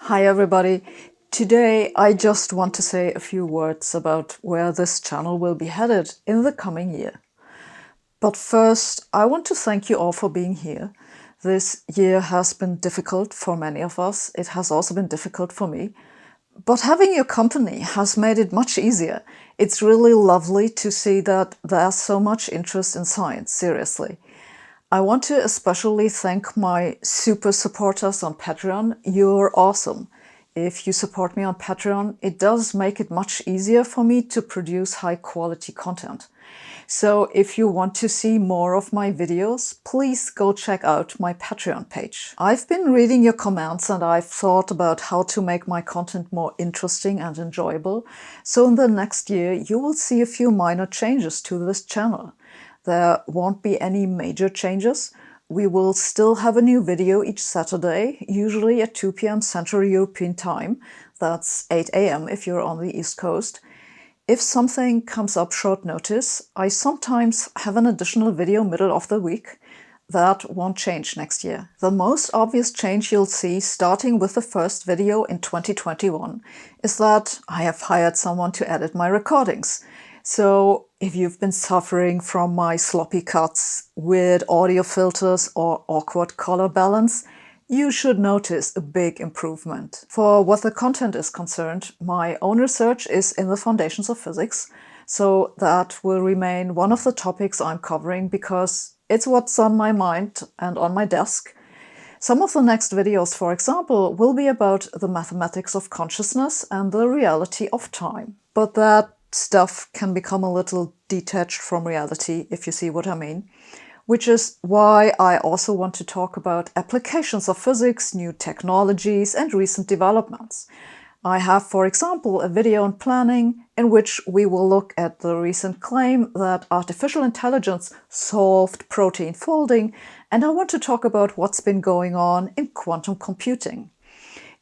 Hi everybody. Today I just want to say a few words about where this channel will be headed in the coming year. But first, I want to thank you all for being here. This year has been difficult for many of us. It has also been difficult for me. But having your company has made it much easier. It's really lovely to see that there's so much interest in science, seriously. I want to especially thank my super supporters on Patreon. You're awesome. If you support me on Patreon, it does make it much easier for me to produce high quality content. So if you want to see more of my videos, please go check out my Patreon page. I've been reading your comments and I've thought about how to make my content more interesting and enjoyable. So in the next year, you will see a few minor changes to this channel. There won't be any major changes. We will still have a new video each Saturday, usually at 2 p.m. Central European Time. That's 8 a.m. if you're on the East Coast. If something comes up short notice, I sometimes have an additional video middle of the week. That won't change next year. The most obvious change you'll see starting with the first video in 2021 is that I have hired someone to edit my recordings. So if you've been suffering from my sloppy cuts, weird audio filters, or awkward color balance, you should notice a big improvement. For what the content is concerned, my own research is in the foundations of physics, so that will remain one of the topics I'm covering because it's what's on my mind and on my desk. Some of the next videos, for example, will be about the mathematics of consciousness and the reality of time. But that stuff can become a little detached from reality, if you see what I mean. Which is why I also want to talk about applications of physics, new technologies, and recent developments. I have, for example, a video on planning in which we will look at the recent claim that artificial intelligence solved protein folding, and I want to talk about what's been going on in quantum computing.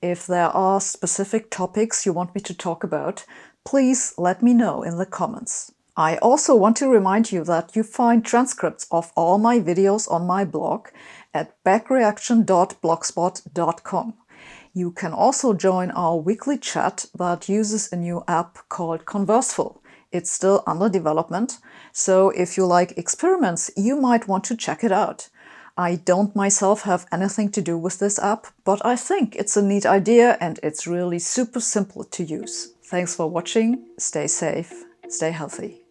If there are specific topics you want me to talk about, please let me know in the comments. I also want to remind you that you find transcripts of all my videos on my blog at backreaction.blogspot.com. You can also join our weekly chat that uses a new app called Converseful. It's still under development, so if you like experiments, you might want to check it out. I don't myself have anything to do with this app, but I think it's a neat idea and it's really super simple to use. Thanks for watching, stay safe, stay healthy.